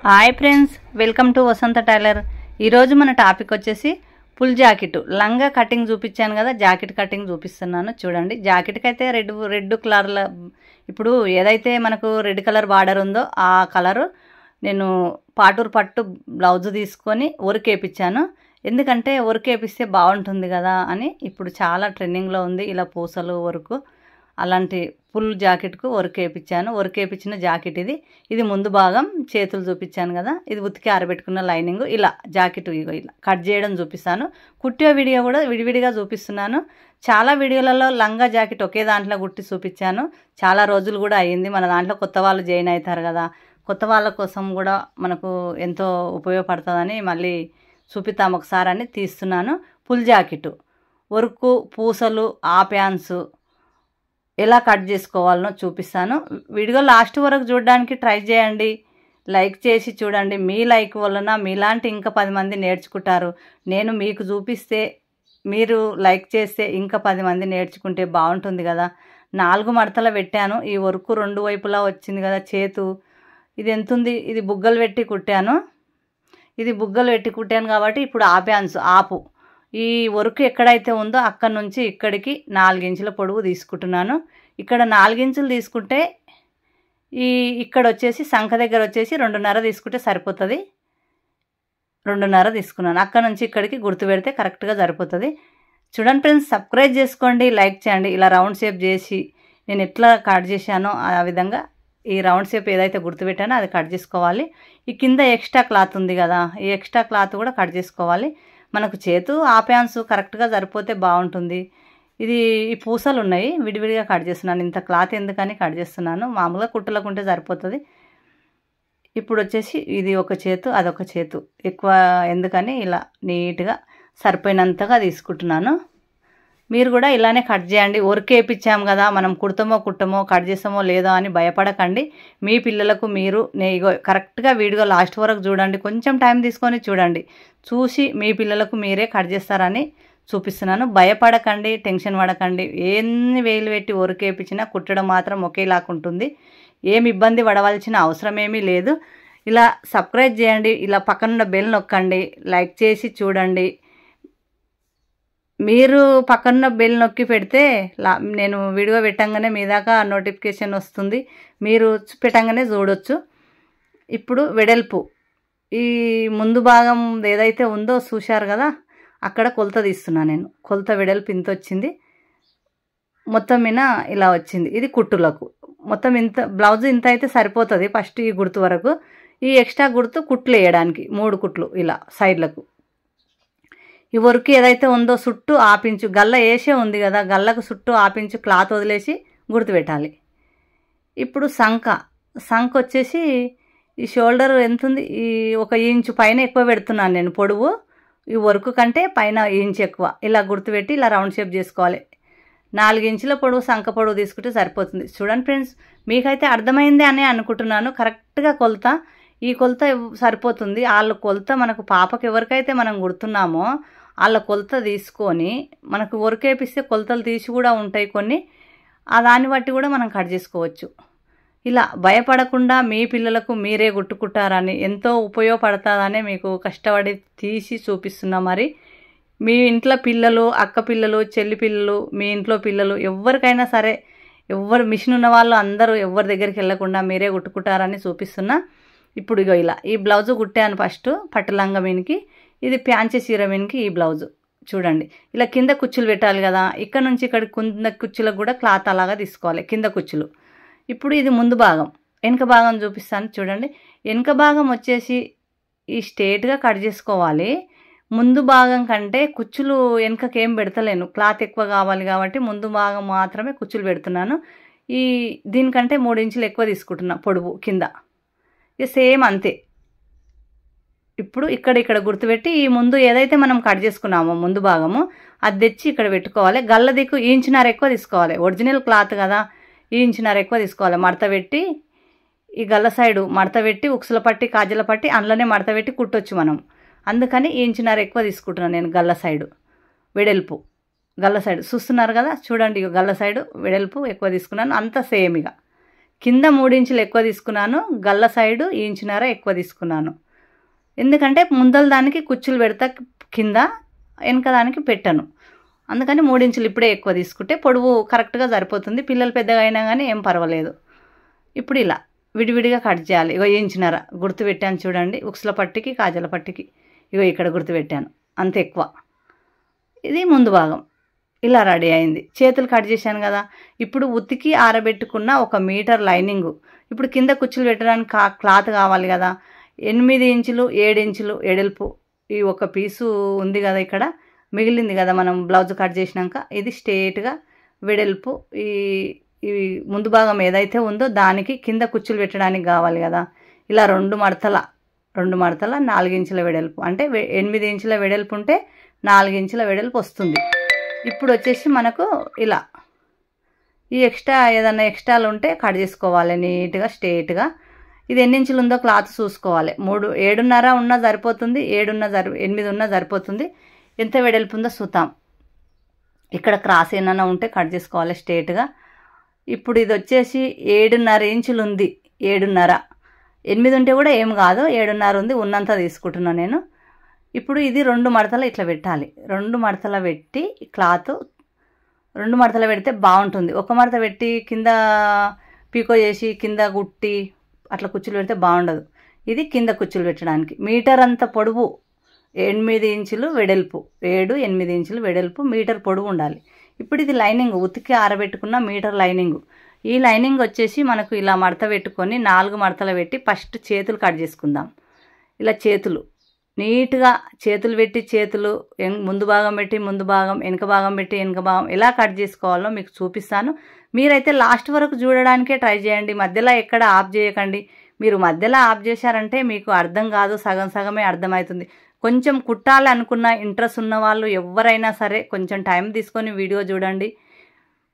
Hi friends, welcome to Vasantha tailor. ఈరోజు మన topic వచ్చేసి ఫుల్ జాకెట్ లంగా కటింగ్ చూపించాను కదా, జాకెట్ కటింగ్ చూపిస్తున్నాను. చూడండి, జాకెట్కి అయితే రెడ్ కలర్ల, ఇప్పుడు ఏదైతే మనకు రెడ్ కలర్ బార్డర్ ఉందో ఆ కలరు నేను పాటూరు పట్టు బ్లౌజ్ తీసుకొని వర్క్ వేయించాను. ఎందుకంటే వర్క్ వేపిస్తే బాగుంటుంది కదా అని. ఇప్పుడు చాలా ట్రెండింగ్లో ఉంది ఇలా పూసలు వర్క్. అలాంటి ఫుల్ జాకెట్కు వర్క్ వేయించాను. వర్క్ వేయించిన జాకెట్ ఇది ముందు భాగం చేతులు చూపించాను కదా, ఇది ఉతికి ఆరబెట్టుకున్న లైనింగ్. ఇలా జాకెట్ ఇలా కట్ చేయడం చూపిస్తాను. కుట్టే వీడియో కూడా విడివిడిగా చూపిస్తున్నాను. చాలా వీడియోలలో లంగా జాకెట్ ఒకే దాంట్లో కుట్టి చూపించాను. చాలా రోజులు కూడా అయ్యింది. మన దాంట్లో కొత్త వాళ్ళు జాయిన్ అవుతారు కదా, కొత్త వాళ్ళ కోసం కూడా మనకు ఎంతో ఉపయోగపడుతుందని మళ్ళీ చూపిస్తాము ఒకసారి అని తీస్తున్నాను. ఫుల్ జాకెట్ వర్క్, పూసలు, ఆ ప్యాన్స్ ఎలా కట్ చేసుకోవాలనో చూపిస్తాను. వీడియో లాస్ట్ వరకు చూడడానికి ట్రై చేయండి. లైక్ చేసి చూడండి. మీ లైక్ వలన మీలాంటి ఇంకా 10 మంది నేర్చుకుంటారు. నేను మీకు చూపిస్తే మీరు లైక్ చేస్తే ఇంకా 10 మంది నేర్చుకుంటే బాగుంటుంది కదా. 4 మడతలు పెట్టాను. ఈ వర్క్ 2 వైపులా వచ్చింది కదా. చేతు ఇది ఎంత ఉంది, ఇది బుగ్గలు పెట్టి కుట్టాను. ఇది బుగ్గలు పెట్టి కుట్టాను కాబట్టి ఇప్పుడు ఆ ప్యాన్స్ ఆపు ఈ వర్క్ ఎక్కడైతే ఉందో అక్కడ నుంచి ఇక్కడికి 4 ఇంచుల పొడవు తీసుకుంటున్నాను. ఇక్కడ 4 ఇంచులు తీసుకుంటే ఇక్కడ వచ్చేసి సంఖ దగ్గర వచ్చేసి 2.5 తీసుకుంటే సరిపోతుంది. 2.5 తీసుకున్నాను. అక్కడ నుంచి ఇక్కడికి గుర్తు పెడితే కరెక్ట్గా సరిపోతుంది. చూడండి ఫ్రెండ్స్, సబ్స్క్రైబ్ చేసుకోండి, లైక్ చేయండి. ఇలా రౌండ్ షేప్ చేసి నేను ఎట్లా కట్ చేశానో ఆ విధంగా ఈ రౌండ్ షేప్ ఏదైతే గుర్తుపెట్టానో అది కట్ చేసుకోవాలి. ఈ కింద ఎక్స్ట్రా క్లాత్ ఉంది కదా, ఈ ఎక్స్ట్రా క్లాత్ కూడా కట్ చేసుకోవాలి. మనకు చేతు ఆ ప్యాన్స్ కరెక్ట్గా సరిపోతే బాగుంటుంది. ఈ పూసలు ఉన్నాయి, విడివిడిగా కట్ చేస్తున్నాను. ఇంత క్లాత్ ఎందుకని కట్ చేస్తున్నాను. మామూలుగా కుట్టలకు ఉంటే సరిపోతుంది. ఇప్పుడు వచ్చేసి ఇది ఒక చేతు, అదొక చేతు, ఎక్కువ ఎందుకని ఇలా నీట్గా సరిపోయినంతగా తీసుకుంటున్నాను. మీరు కూడా ఇలానే కట్ చేయండి. వర్క్ వేయించాం కదా, మనం కుడతామో కుట్టమో కట్ చేస్తామో లేదో అని భయపడకండి. మీ పిల్లలకు మీరు కరెక్ట్గా వీడియో లాస్ట్ వరకు చూడండి. కొంచెం టైం తీసుకొని చూడండి. చూసి మీ పిల్లలకు మీరే కట్ చేస్తారని చూపిస్తున్నాను. భయపడకండి, టెన్షన్ పడకండి. ఎన్ని వేలు పెట్టి వర్క్ వేయించినా కుట్టడం మాత్రం ఒకేలాగా ఉంటుంది. ఏమి ఇబ్బంది పడవలసిన అవసరం ఏమీ లేదు. ఇలా సబ్స్క్రైబ్ చేయండి. ఇలా పక్కనున్న బెల్ నొక్కండి. లైక్ చేసి చూడండి. మీరు పక్కన బెల్ నొక్కి పెడితే నేను వీడియో పెట్టంగానే మీ దాకా నోటిఫికేషన్ వస్తుంది. మీరు పెట్టంగానే చూడొచ్చు. ఇప్పుడు వెడల్పు ఈ ముందు భాగం ఏదైతే ఉందో చూశారు కదా, అక్కడ కొలత తీస్తున్నాను నేను. కొలత వెడల్పు ఇంత వచ్చింది. మొత్తం మీద ఇలా వచ్చింది. ఇది కుట్టులకు మొత్తం ఇంత, బ్లౌజ్ ఇంత అయితే సరిపోతుంది. ఫస్ట్ ఈ గుర్తు వరకు, ఈ ఎక్స్ట్రా గుర్తు కుట్లు వేయడానికి 3 కుట్లు ఇలా సైడ్లకు. ఈ వర్క్ ఏదైతే ఉందో చుట్టూ ఆపించు, గల్ల వేసే ఉంది కదా, గల్లకు చుట్టూ ఆపించు క్లాత్ వదిలేసి గుర్తు పెట్టాలి. ఇప్పుడు సంఖ వచ్చేసి ఈ షోల్డర్ ఎంత ఉంది, ఈ 1 ఇంచు పైన ఎక్కువ పెడుతున్నాను నేను పొడవు. ఈ వర్క్ కంటే పైన 1 ఇంచు ఎక్కువ ఇలా గుర్తుపెట్టి ఇలా రౌండ్ షేప్ చేసుకోవాలి. 4 ఇంచుల పొడవు సంఖ పొడవు తీసుకుంటే సరిపోతుంది. చూడండి ఫ్రెండ్స్, మీకైతే అర్థమైంది అని అనుకుంటున్నాను. కరెక్ట్గా కొలత, ఈ కొలత సరిపోతుంది. వాళ్ళ కొలత మనకు పాపకి ఎవరికైతే మనం కుడుతున్నామో వాళ్ళ కొలత తీసుకొని, మనకు వర్క్ వేపిస్తే కొలతలు తీసి కూడా ఉంటాయి కొన్ని, దాన్ని బట్టి కూడా మనం కట్ చేసుకోవచ్చు. ఇలా భయపడకుండా మీ పిల్లలకు మీరే కుట్టుకుంటారని, ఎంతో ఉపయోగపడుతుందని మీకు కష్టపడి తీసి చూపిస్తున్నా. మరి మీ ఇంట్లో పిల్లలు, అక్క పిల్లలు, చెల్లి పిల్లలు, మీ ఇంట్లో పిల్లలు ఎవరికైనా సరే, ఎవరు మిషన్ ఉన్న వాళ్ళు అందరూ ఎవరి దగ్గరికి వెళ్ళకుండా మీరే కుట్టుకుంటారని చూపిస్తున్నా. ఇప్పుడు ఇలా ఈ బ్లౌజు కుట్టాను ఫస్ట్ పట్టు లంగా మీనికి. ఇది ప్యాంచే చీర మీనికి ఈ బ్లౌజు. చూడండి, ఇలా కింద కుచ్చులు పెట్టాలి కదా, ఇక్కడ నుంచి ఇక్కడ కింద కుచ్చులకు కూడా క్లాత్ అలాగా తీసుకోవాలి, కింద కుచ్చులు. ఇప్పుడు ఇది ముందు భాగం. వెనుక భాగం చూపిస్తాను చూడండి. వెనుక భాగం వచ్చేసి ఈ స్ట్రేట్గా కట్ చేసుకోవాలి. ముందు భాగం కంటే కుచ్చులు వెనుకకేం పెడతలేను, క్లాత్ ఎక్కువ కావాలి కాబట్టి ముందు భాగం మాత్రమే కుచ్చులు పెడుతున్నాను. దీనికంటే 3 ఇంచులు ఎక్కువ తీసుకుంటున్నా పొడవు కింద. సేమ్ అంతే. ఇప్పుడు ఇక్కడ గుర్తుపెట్టి ఈ ముందు ఏదైతే మనం కట్ చేసుకున్నామో ముందు భాగము అది తెచ్చి ఇక్కడ పెట్టుకోవాలి. గల్ల దిక్కు 1.5 ఇంచు ఎక్కువ తీసుకోవాలి. ఒరిజినల్ క్లాత్ కదా, 1.5 ఇంచు ఎక్కువ తీసుకోవాలి. మడత పెట్టి ఈ గల్ల సైడు మడత పెట్టి ఉక్సుల పట్టి కాజల పట్టి అందులోనే మడత పెట్టి కుట్టొచ్చు మనం. అందుకని 1.5 ఇంచు ఎక్కువ తీసుకుంటున్నాను నేను. గల్ల సైడు వెడల్పు, గల్ల సైడు చూస్తున్నారు కదా, చూడండి. గల్ల సైడు వెడల్పు ఎక్కువ తీసుకున్నాను. అంత సేమ్. ఇక కింద 3 ఇంచులు ఎక్కువ తీసుకున్నాను, గల్ల సైడు ఇంచున్నర ఎక్కువ తీసుకున్నాను. ఎందుకంటే ముందల దానికి కుచ్చులు పెడతా కింద, వెనక దానికి పెట్టను. అందుకని 3 ఇంచులు ఇప్పుడే ఎక్కువ తీసుకుంటే పొడవు కరెక్ట్గా సరిపోతుంది. పిల్లలు పెద్దగా అయినా కానీ ఏం పర్వాలేదు. ఇప్పుడు ఇలా విడివిడిగా కట్ చేయాలి. ఇగో ఇంచున్నర గుర్తు పెట్టాను చూడండి, ఉక్సుల పట్టికి కాజల పట్టికి. ఇగో ఇక్కడ గుర్తు పెట్టాను, అంత ఎక్కువ. ఇది ముందు భాగం ఇలా రెడీ అయింది. చేతులు కట్ చేశాను కదా. ఇప్పుడు ఉతికి ఆరబెట్టుకున్న 1 మీటర్ లైనింగు. ఇప్పుడు కింద కుచ్చులు పెట్టడానికి క్లాత్ కావాలి కదా. 8 ఇంచులు 7 ఇంచులు ఎడల్పు ఈ ఒక పీసు ఉంది కదా, ఇక్కడ మిగిలింది కదా మనం బ్లౌజ్ కట్ చేసినాక. ఇది స్ట్రేట్గా వెడల్పు ఈ ముందు భాగం ఏదైతే ఉందో దానికి కింద కుచ్చులు పెట్టడానికి కావాలి కదా. ఇలా 2 మడతల 4 ఇంచుల వెడల్పు, అంటే 8 ఇంచుల వెడల్పు ఉంటే 4 ఇంచుల వెడల్పు వస్తుంది. ఇప్పుడు వచ్చేసి మనకు ఇలా ఈ ఏదైనా ఎక్స్ట్రాలు ఉంటే కట్ చేసుకోవాలి నీట్గా స్ట్రేట్గా. ఇది ఎన్ని ఇంచులు ఉందో క్లాత్ చూసుకోవాలి. 7.5 ఉన్నా సరిపోతుంది, 8 ఉన్నా సరిపోతుంది. ఎంత వెడల్పు ఉందో చూద్దాం. ఇక్కడ క్రాస్ ఏమైనా ఉంటే కట్ చేసుకోవాలి స్ట్రేట్గా. ఇప్పుడు ఇది వచ్చేసి 7.5 ఇంచులు ఉంది. 7.5, 8 ఉంటే కూడా ఏం కాదు, 7.5 ఉంది, ఉన్నంత తీసుకుంటున్నాను నేను. ఇప్పుడు ఇది 2 మడతలు ఇట్లా పెట్టాలి. 2 మడతలు పెట్టి క్లాత్ 2 మడతలు పెడితే బాగుంటుంది. 1 మడత పెట్టి కింద పీకో చేసి కింద గుట్టి అట్లా కుచ్చులు పెడితే బాగుండదు. ఇది కింద కుచ్చులు పెట్టడానికి. మీటర్ అంత పొడవు 8 ఇంచులు వెడల్పు, 7-8 ఇంచులు వెడల్పు, మీటర్ పొడవు ఉండాలి. ఇప్పుడు ఇది లైనింగ్, ఉతికి ఆరబెట్టుకున్న మీటర్ లైనింగ్. ఈ లైనింగ్ వచ్చేసి మనకు ఇలా మడత పెట్టుకొని 4 మడతలు పెట్టి ఫస్ట్ చేతులు కట్ చేసుకుందాం. ఇలా చేతులు నీట్గా చేతులు పెట్టి చేతులు ముందు భాగం పెట్టి ముందు భాగం, వెనక భాగం పెట్టి వెనక భాగం ఎలా కట్ చేసుకోవాలో మీకు చూపిస్తాను. మీరైతే లాస్ట్ వరకు చూడడానికే ట్రై చేయండి, మధ్యలో ఎక్కడ ఆఫ్ చేయకండి. మీరు మధ్యలో ఆఫ్ చేశారంటే మీకు అర్థం కాదు, సగం సగమే అర్థమవుతుంది. కొంచెం కుట్టాలి అనుకున్న ఇంట్రెస్ట్ ఉన్న వాళ్ళు ఎవరైనా సరే కొంచెం టైం తీసుకొని వీడియో చూడండి.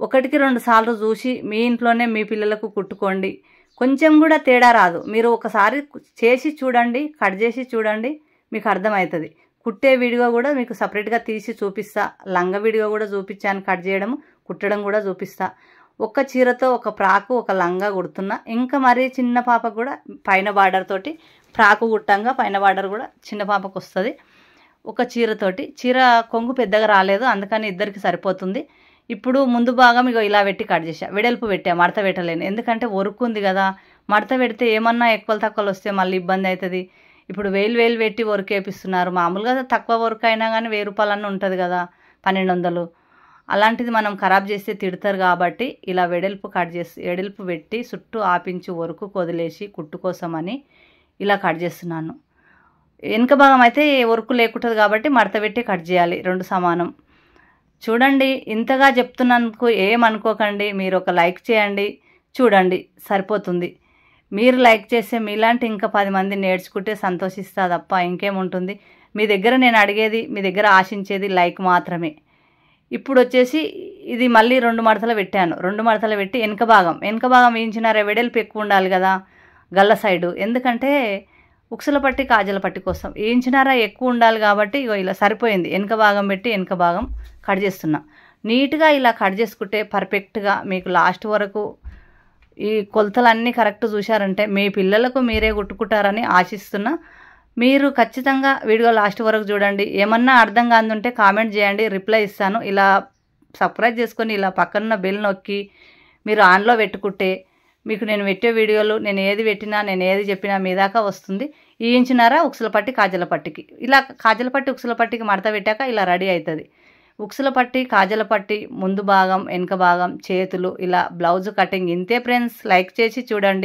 1-2 సార్లు చూసి మీ ఇంట్లోనే మీ పిల్లలకు కుట్టుకోండి. కొంచెం కూడా తేడా రాదు. మీరు ఒకసారి చేసి చూడండి, కట్ చేసి చూడండి, మీకు అర్థమవుతుంది. కుట్టే వీడియో కూడా మీకు సపరేట్గా తీసి చూపిస్తా. లంగా వీడియో కూడా చూపించాను, కట్ చేయడం కుట్టడం కూడా చూపిస్తా. ఒక చీరతో ఒక ఫ్రాకు ఒక లంగా కుడుతున్నా. ఇంకా మరీ చిన్న పాపకు కూడా పైన బార్డర్ తోటి ఫ్రాకు కుట్టంగా పైన బార్డర్ కూడా చిన్న పాపకు వస్తుంది. ఒక చీరతోటి చీర కొంగు పెద్దగా రాలేదు, అందుకని ఇద్దరికి సరిపోతుంది. ఇప్పుడు ముందు భాగం ఇగో ఇలా పెట్టి కట్ చేసా, వెడల్పు పెట్టా, మడత పెట్టలేను. ఎందుకంటే వర్క్ ఉంది కదా, మడత పెడితే ఏమన్నా ఎక్కువ తక్కువలు వస్తే మళ్ళీ ఇబ్బంది అవుతుంది. ఇప్పుడు 1000 పెట్టి వర్క్ వేపిస్తున్నారు. మామూలుగా తక్కువ వర్క్ అయినా కానీ 1000 రూపాయలన్నా ఉంటుంది కదా, 1200. అలాంటిది మనం ఖరాబ్ చేస్తే తిడతారు కాబట్టి ఇలా వెడల్పు కట్ చేసి వెడల్పు పెట్టి చుట్టూ ఆపించి వర్క్ వదిలేసి కుట్టు కోసమని ఇలా కట్ చేస్తున్నాను. వెనుక భాగం అయితే వర్క్ లేకుంటుంది కాబట్టి మడత పెట్టి కట్ చేయాలి, 2 సమానం. చూడండి, ఇంతగా చెప్తున్నందుకు ఏమనుకోకండి. మీరు ఒక లైక్ చేయండి, చూడండి, సరిపోతుంది. మీరు లైక్ చేస్తే మీలాంటి ఇంకా 10 మంది నేర్చుకుంటే సంతోషిస్తా తప్ప ఇంకేముంటుంది. మీ దగ్గర నేను అడిగేది, మీ దగ్గర ఆశించేది లైక్ మాత్రమే. ఇప్పుడు వచ్చేసి ఇది మళ్ళీ 2 మడతలు పెట్టాను. 2 మడతలు పెట్టి వెనక భాగం ఇంచున్నర వెడల్పు ఎక్కువ ఉండాలి కదా గల్ల సైడు. ఎందుకంటే ఉక్సుల పట్టి కాజల పట్టి కోసం ఇంచున్నర ఎక్కువ ఉండాలి కాబట్టి ఇగో ఇలా సరిపోయింది. వెనక భాగం పెట్టి వెనక భాగం కట్ చేస్తున్నా. నీట్గా ఇలా కట్ చేసుకుంటే పర్ఫెక్ట్గా మీకు లాస్ట్ వరకు ఈ కొలతలన్నీ కరెక్ట్ చూశారంటే మీ పిల్లలకు మీరే కుట్టుకుంటారని ఆశిస్తున్నా. మీరు ఖచ్చితంగా వీడియో లాస్ట్ వరకు చూడండి. ఏమన్నా అర్థం కాదుంటే కామెంట్ చేయండి, రిప్లై ఇస్తాను. ఇలా సబ్స్క్రైబ్ చేసుకొని ఇలా పక్కన బెల్ నొక్కి మీరు ఆన్లో పెట్టుకుంటే మీకు నేను పెట్టే వీడియోలు నేను ఏది పెట్టినా నేను ఏది చెప్పినా మీ దాకా వస్తుంది. ఈ ఇంచున్నర ఉక్సుల పట్టి కాజల పట్టికి, ఇలా కాజల పట్టి ఉక్సుల పట్టికి మడత పెట్టాక ఇలా రెడీ అవుతుంది. ఉక్సుల పట్టి కాజల పట్టి ముందు భాగం వెనక భాగం చేతులు ఇలా బ్లౌజ్ కటింగ్. ఇంతే ఫ్రెండ్స్, లైక్ చేసి చూడండి.